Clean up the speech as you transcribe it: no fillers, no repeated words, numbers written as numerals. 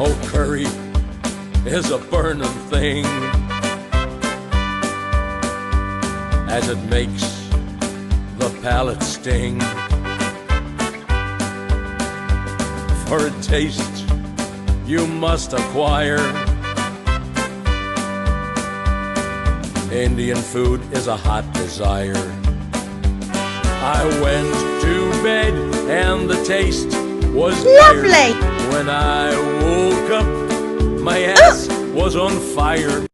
Oh, curry is a burning thing, as it makes the palate sting. For a taste you must acquire. Indian food is a hot desire. I went to bed and the taste was lovely. When I woke up, my ass was on fire.